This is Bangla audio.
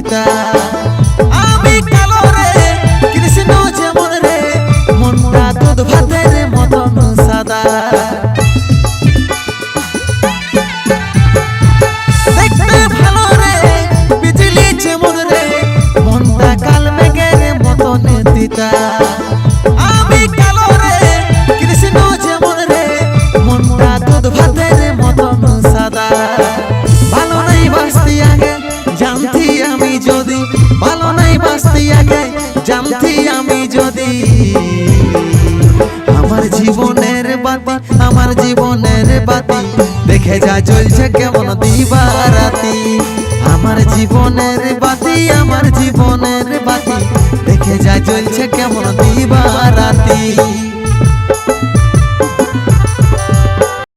তিতা। আমি কালো রে কৃষ্ণ যেমন রে মনটা দুধ ভাতের মতন সাদা। দেখতে ভালো রে বিজলি যেমন রে মনটা কাল মেঘের মতন তিতা। আমি কালো রে কৃষ্ণ যেমন রে মনটা দুধ ভাতের মতন সাদা। ভালো নাই বাঁচতে আগে জানতি আমি যদি, ভালো নাই বাঁচতে আগে জানতি আমি যদি। আমার জীবনের বাতি, আমার জীবনের বাতি দেখে যা জ্বলছে কেমন দিবারাতি। আমার জীবনের বাতি, আমার জীবনের বাতি দেখে যা জ্বলছে কেমন দিবারাতি।